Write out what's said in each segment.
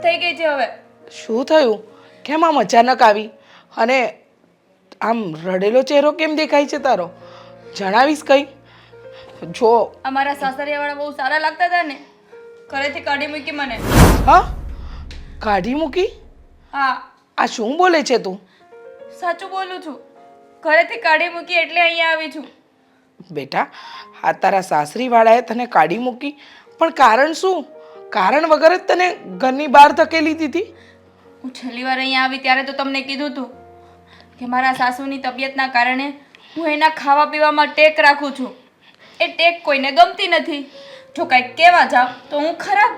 થઈ ગઈ છે હવે. શું થયું? કેમ આમ અચાનક આવી? અને આમ રડેલો ચહેરો કેમ દેખાય છે તારો? જણાવીશ કઈ? જો અમારા સાસરિયાવાળા બહુ સારા લાગતા હતા ને, ઘરેથી કાઢી મૂકી મને. હા, કાઢી મૂકી? હા, આ શું બોલે છે તું? સાચું બોલું છું. ઘરેથી કાઢી મૂકી એટલે અહીંયા આવી છું. બેટા, આ તારા સાસરીવાળાએ તને કાઢી મૂકી, પણ કારણ શું? કારણ વગર જ તને ઘરની બહાર ધકેલી દીધી? હું છેલ્લી વાર અહીંયા આવી ત્યારે તો તમને કીધું હતું કે મારા સાસુની તબિયતના કારણે હું એના ખાવા પીવામાં ટેક રાખું છું. એ ટેક કોઈને ગમતી નથી. જો કાંઈક કહેવા જાવ તો હું ખરાબ.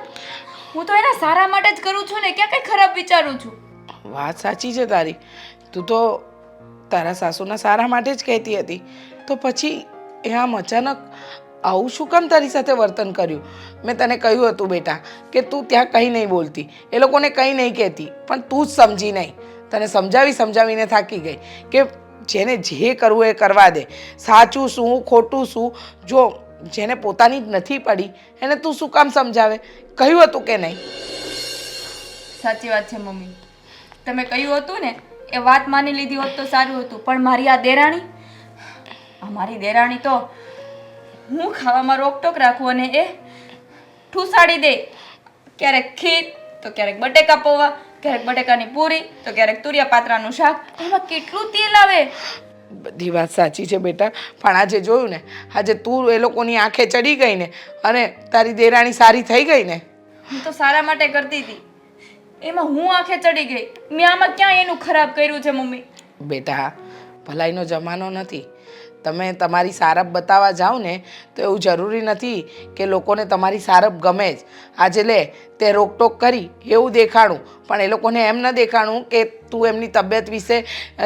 હું તો એના સારા માટે જ કરું છું ને, ક્યાં કંઈ ખરાબ વિચારું છું. વાત સાચી છે તારી. તું તો તારા સાસુના સારા માટે જ કહેતી હતી, તો પછી એ આમ અચાનક આવું શું કામ તારી સાથે વર્તન કર્યું? મેં તને કહ્યું હતું બેટા કે તું ત્યાં કંઈ નહીં બોલતી, એ લોકોને કંઈ નહીં કહેતી, પણ તું જ સમજી નહીં. તને સમજાવીને થાકી ગઈ કે જેને જે કરવું એ કરવા દે. સાચું શું ખોટું શું, જો જેને પોતાની જ નથી પડી એને તું શું કામ સમજાવે? કહ્યું હતું કે નહીં? સાચી વાત છે મમ્મી. તમે કહ્યું હતું ને એ વાત માની લીધી હોત તો સારું હતું, પણ મારી આ દેરાણી, મારી દેરાણી તો હું ખાવામાં રોકટોક રાખું અને એ ઠૂસાડી દે. ક્યારેક ખીર તો ક્યારેક બટેકા પૌવા, ક્યારેક બટેકાની પૂરી તો ક્યારેક તુરિયા પાત્રાનું શાક. એમાં કેટલું તેલ આવે! બધી વાત સાચી છે બેટા, પણ આજે જોયું ને, આજે તું એ લોકોની આંખે ચડી ગઈ ને અને તારી દેરાણી સારી થઈ ગઈ ને. હું તો સારા માટે કરતી હતી, એમાં હું આંખે ચડી ગઈ. મેં આમાં ક્યાં એનું ખરાબ કર્યું છે મમ્મી? બેટા, ભલાઈનો જમાનો નથી. તમે તમારી સારપ બતાવવા જાઓ ને તો એવું જરૂરી નથી કે લોકોને તમારી સારપ ગમે જ. આજે લે તે રોકટોક કરી એવું દેખાડું, પણ એ લોકોને એમ ન દેખાડું કે તું એમની તબિયત વિશે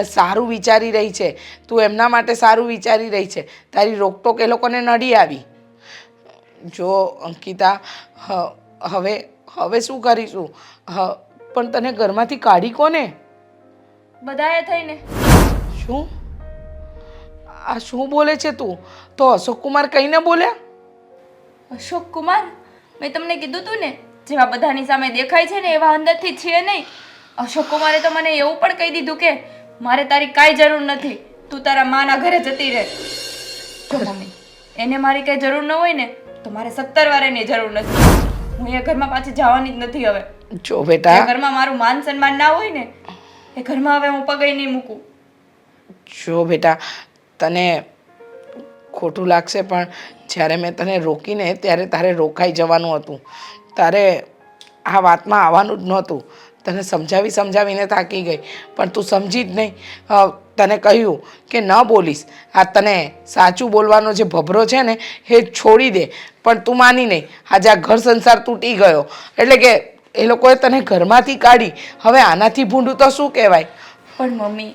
સારું વિચારી રહી છે, તું એમના માટે સારું વિચારી રહી છે. તારી રોકટોક એ લોકોને નડી આવી. જો અંકિતા, હવે શું કરીશું? પણ તને ઘરમાંથી કાઢી કોને? બધાએ થઈને. શું? આ શું બોલે છે તું? તો અશોક કુમાર કઈ ન બોલ્યા? અશોક કુમાર? મેં તમને કીધું તું ને, જેવા બધાની સામે દેખાય છે ને એવા અંદરથી છે નહીં. અશોક કુમારે તો મને એવું પણ કહી દીધું કે મારે તારી કાંઈ જરૂર નથી, તું તારા માના ઘરે જતી રહે. જો મમ્મી, એને મારી કાંઈ જરૂર ન હોય ને તો મારે 17 વાર એની જરૂર નથી. હું એ ઘરમાં પાછી જવાની જ નથી હવે. જો બેટા, જે ઘરમાં મારું માન સન્માન ના હોય ને એ ઘરમાં હવે હું પગે નહીં મૂકું. જો બેટા, તને ખોટું લાગશે પણ જ્યારે મેં તને રોકીને ત્યારે તારે રોકાઈ જવાનું હતું. તારે આ વાતમાં આવવાનું જ નહોતું. તને સમજાવીને થાકી ગઈ, પણ તું સમજી જ નહીં. તને કહ્યું કે ન બોલીશ, આ તને સાચું બોલવાનો જે ભભરો છે ને એ છોડી દે, પણ તું માની નહીં. આજે આ ઘર સંસાર તૂટી ગયો એટલે કે એ લોકોએ તને ઘરમાંથી કાઢી. હવે આનાથી ભૂંડું તો શું કહેવાય? પણ મમ્મી,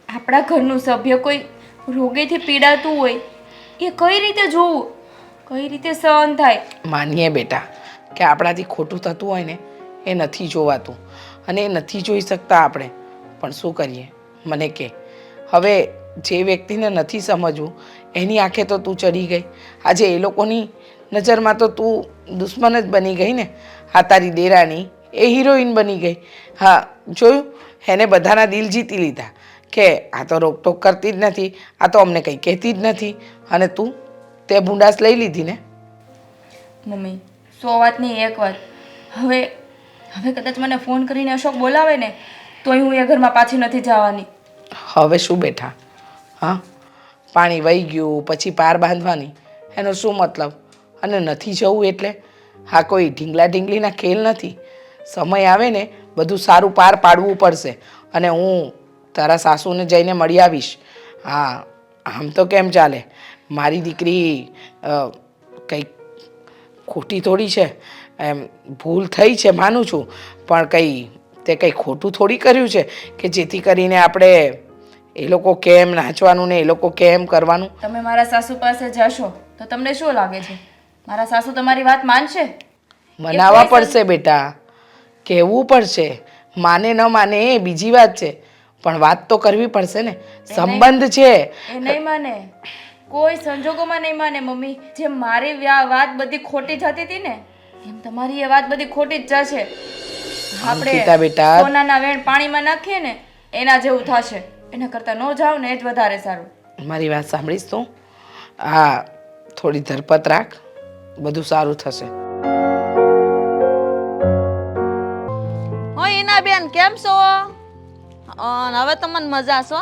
આપણા ઘરનું સભ્ય કોઈ રોગેથી પીડાતું હોય એ કઈ રીતે જોવું, કઈ રીતે સહન થાય? માનીએ બેટા કે આપણાથી ખોટું થતું હોય ને એ નથી જોવાતું અને એ નથી જોઈ શકતા આપણે, પણ શું કરીએ? મને કે હવે જે વ્યક્તિને નથી સમજવું એની આંખે તો તું ચડી ગઈ. આજે એ લોકોની નજરમાં તો તું દુશ્મન જ બની ગઈ ને. આ તારી દેરાણી એ હિરોઈન બની ગઈ. હા, જોયું, એને બધાના દિલ જીતી લીધા કે આ તો રોકટોક કરતી જ નથી, આ તો અમને કંઈ કહેતી જ નથી. અને તું તે ભૂંડાસ લઈ લીધી ને. મમ્મી, 100 વાતની એક વાત. હવે કદાચ મને ફોન કરીને અશોક બોલાવે ને તોય હું એ ઘરમાં પાછી નથી જવાની. હવે શું બેઠા? હા, પાણી વહી ગયું પછી પાર બાંધવાની, એનો શું મતલબ? અને નથી જવું એટલે હા કોઈ ઢીંગલીના ખેલ નથી. સમય આવે ને બધું સારું પાર પાડવું પડશે. અને હું તારા સાસુને જઈને મળી આવીશ. હા, આમ તો કેમ ચાલે? મારી દીકરી કંઈક ખોટી થોડી છે, એમ ભૂલ થઈ છે માનું છું, પણ કંઈ ખોટું થોડી કર્યું છે કે જેથી કરીને આપણે એ લોકો કેમ નાચવાનું ને એ લોકો કેમ કરવાનું. તમે મારા સાસુ પાસે જશો તો તમને શું લાગે છે મારા સાસુ તમારી વાત માનશે? મનાવવા પડશે બેટા, કહેવું પડશે. માને ન માને એ બીજી વાત છે, પણ વાત તો કરવી પડશે ને. સંબંધ છે. એ નહીં માને, કોઈ સંજોગોમાં નહીં માને મમ્મી. જેમ મારી વાત બધી ખોટી જતી હતી ને એમ તમારી એ વાત બધી ખોટી જ જશે. આપણે અંકિતા બેટા સોનાના વેણ પાણીમાં નાખીએ ને એના જેવું થશે. એના કરતાં ન જાવ ને એ જ વધારે સારું. મારી વાત સાંભળીશ તું? હા, થોડી ધરપત રાખ, બધું સારું થશે. હો ઈના બેન કેમ છો? હવે તો મને મજા છો.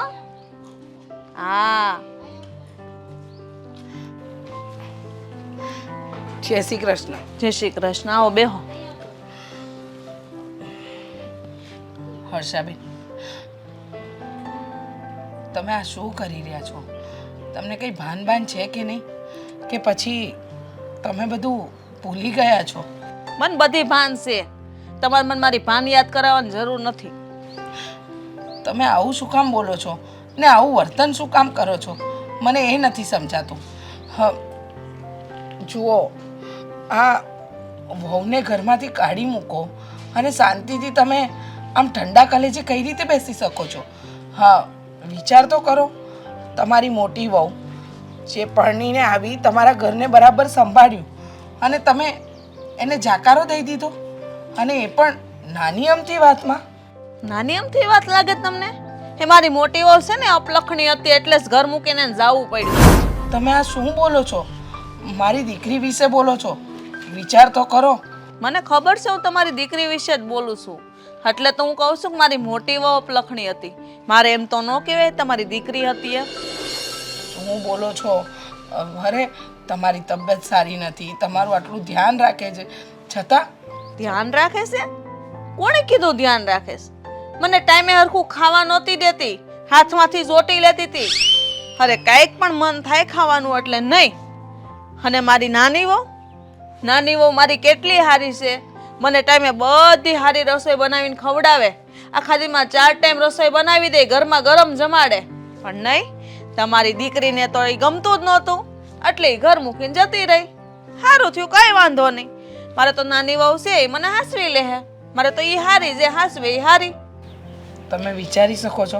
હા જય શ્રી કૃષ્ણ. જય શ્રી કૃષ્ણ. આવો બેહો. હર્ષાબેન, તમે આ શું કરી રહ્યા છો? તમને કંઈ ભાન છે કે નહીં? કે પછી તમે બધું ભૂલી ગયા છો? મને બધી ભાન છે. તમારે મને મારી ભાન યાદ કરાવવાની જરૂર નથી. તમે આવું શું કામ બોલો છો ને આવું વર્તન શું કામ કરો છો? મને એ નથી સમજાતું. જુઓ, આ વહુને ઘરમાંથી કાઢી મૂકો અને શાંતિથી તમે આમ ઠંડા કલેજે કઈ રીતે બેસી શકો છો? હા, વિચાર તો કરો. તમારી મોટી વહુ જે પરણીને આવી તમારા ઘરને બરાબર સંભાળ્યું અને તમે એને જાકારો દઈ દીધો, અને એ પણ નાની અમથી વાતમાં. નાની અમથી વાત લાગે તમને? એ મારી મોટી વહુ છે ને અપલખણી હતી એટલે જ ઘર મૂકીને જવું પડ્યું. તમે આ શું બોલો છો? મારી દીકરી વિશે બોલો છો? વિચાર તો કરો. મને ખબર છે હું તમારી દીકરી વિશે જ બોલું છું, એટલે તો હું કહું છું કે મારી મોટી વહુ અપલખણી હતી. મારે એમ તો ન કહેવાય તમારી દીકરી હતી એ. શું બોલો છો? અરે, તમારી તબિયત સારી નથી, તમારું આટલું ધ્યાન રાખે છે, છતાં ધ્યાન રાખે છે? કોણે કીધું ધ્યાન રાખે છે? મને ટાઈમે હરખું ખાવા નહોતી દેતી, હાથમાંથી જોટી લેતી હતી. અરે કાંઈક પણ મન થાય ખાવાનું એટલે નહીં. અને મારી નાની વહુ મારી કેટલી હારી છે. મને ટાઈમે બધી હારી રસોઈ બનાવીને ખવડાવે. આખા દીમાં 4 ટાઈમ રસોઈ બનાવી દે, ઘરમાં ગરમ જમાડે. પણ નહીં, તમારી દીકરીને તો એ ગમતું જ નહોતું, એટલે ઈ ઘર મૂકીને જતી રહી. સારું થયું, કઈ વાંધો નહીં. મારે તો નાની વહુ છે, ઈ મને હાસવી લે. મારે તો ઈ હારી જે હાસવે ઈ હારી. તમે વિચારી શકો છો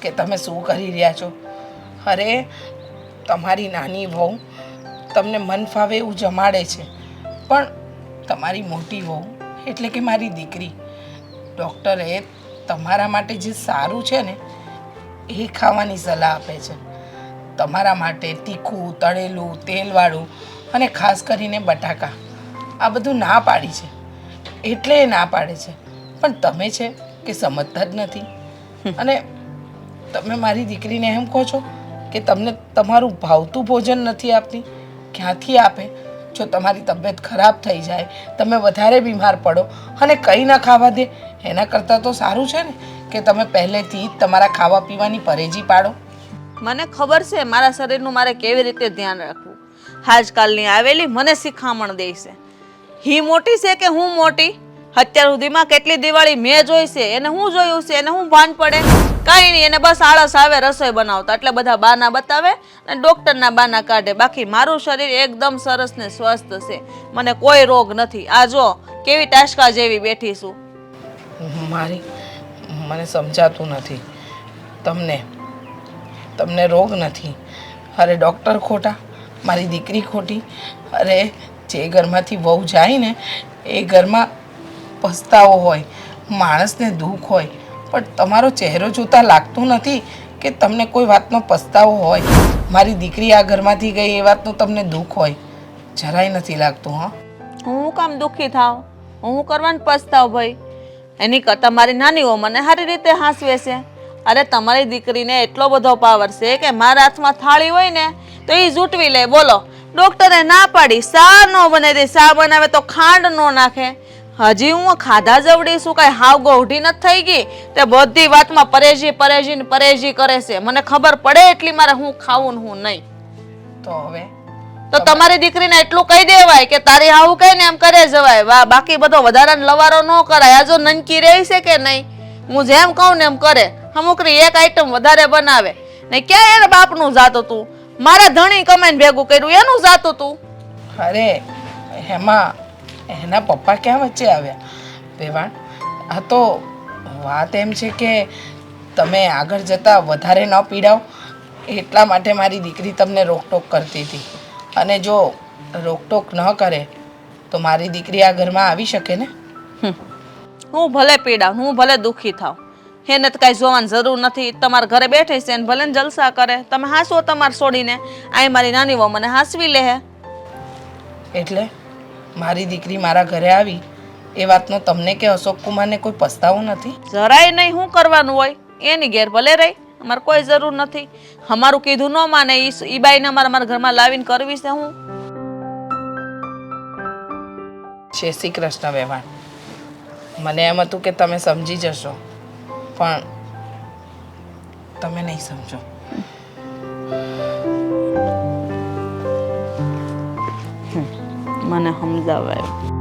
કે તમે શું કરી રહ્યા છો? અરે, તમારી નાની વહુ તમને મન ફાવે એવું જમાડે છે, પણ તમારી મોટી વહુ એટલે કે મારી દીકરી, ડૉક્ટરે તમારા માટે જે સારું છે ને એ ખાવાની સલાહ આપે છે. તમારા માટે તીખું, તળેલું, તેલવાળું અને ખાસ કરીને બટાકા, આ બધું ના પાડી છે. એટલે એ ના પાડે છે, પણ તમે છે કે સમજતા જ નથી. અને તમે મારી દીકરીને એમ કહો છો કે તમને તમારું ભાવતું ભોજન નથી આપતી. ક્યાંથી આપે? જો તમારી તબિયત ખરાબ થઈ જાય, તમે વધારે બીમાર પડો અને કંઈ ના ખાવા દે, એના કરતાં તો સારું છે ને કે તમે પહેલેથી જ તમારા ખાવા પીવાની પરેજી પાડો. મને ખબર છે મારા શરીરનું મારે કેવી રીતે ધ્યાન રાખવું. આજકાલની આવેલી મને શિખામણ દે છે. હી મોટી છે કે હું મોટી? અત્યાર સુધીમાં કેટલી દિવાળી મેં જોઈ છે, એને હું જોયું છે, એને હું ભાન પડે? કાંઈ નહીં, એને બસ આળસ આવે રસોઈ બનાવતા, એટલે બધા બાના બતાવે અને ડૉક્ટરના બાના કાઢે. બાકી મારું શરીર એકદમ સરસ ને સ્વસ્થ છે, મને કોઈ રોગ નથી. આ જો કેવી ટાસકા જેવી બેઠી છું. મને સમજાતું નથી. તમને રોગ નથી. અરે ડૉક્ટર ખોટા, મારી દીકરી ખોટી. અરે, જે ઘરમાંથી વહુ જાય ને એ ઘરમાં પસ્તાવો હોય, માણસને દુઃખ હોય, પણ તમારો ચહેરો જોતા લાગતું નથી કે તમને કોઈ વાતનો પસ્તાવો હોય. મારી દીકરી આ ઘરમાંથી ગઈ એ વાતનું તમને દુઃખ હોય, જરાય નથી લાગતું. હા, હું કામ દુઃખી થાવ? હું કરવાનું પસ્તાવ ભાઈ? એની કરતાં મારી નાની વહુ મને સારી રીતે હાંસવે છે. અરે તમારી દીકરીને એટલો બધો પાવર છે કે મારા હાથમાં થાળી હોય ને તો એ જૂટવી લે. બોલો, ડૉક્ટરે ના પાડી, સા ન બનાવી દે, સા બનાવે તો ખાંડ ન નાખે. હજી હું ખાધા જવડી શું કાંઈ હાવ ગોઢી નથી થઈ ગઈ? તે બધી વાતમાં પરેજી કરે છે. મને ખબર પડે એટલી મારે હું ખાવું ને હું નહીં. તો હવે તો તમારી દીકરીને એટલું કહી દેવાય કે તારી હાવું કઈ ને એમ કરે જવાય. વાહ, બાકી બધો વધારાનો લવારો ન કરાય. આ જો નનકી રહી છે કે નહીં, હું જેમ કહું ને એમ કરે. અમુકરી એક આઈટમ વધારે બનાવે ને ક્યાં એને બાપનું જાતું તું? મારા ધણી કમાઈને ભેગું કર્યું એનું જાતું તું. અરે, એમાં એના પપ્પા ક્યાં વચ્ચે આવ્યા? વેવાણ, આ તો વાત એમ છે કે તમે આગળ જતાં વધારે ન પીડાવ એટલા માટે મારી દીકરી તમને રોકટોક કરતી હતી. અને જો રોકટોક ન કરે તો મારી દીકરી આ ઘરમાં આવી શકે ને? હું ભલે પીડાવ, હું ભલે દુઃખી થાવ, એને તો કાંઈ જોવાની જરૂર નથી. તમારા ઘરે બેઠી છે ને ભલે ને જલસા કરે. તમે હાંસવો તમારે છોડીને, આ મારી નાની વહુ મને હાંસવી લે હે. એટલે મારી દીકરી મારા ઘરે આવી એ વાતનો તમને કે અશોક કુમારને કોઈ પસ્તાવો નથી? જરાય નહીં. શું કરવાનું હોય એની ઘેર ભલે રહી, અમારે કોઈ જરૂર નથી. અમારું કીધું ન માને ઈ બાઈને અમારા મારા ઘરમાં લાવીને કરવી છે હું. જય શ્રી કૃષ્ણ વેવાણ. મને એમ હતું કે તમે સમજી જશો, પણ તમે નહીં સમજો. મને સમજાવાય.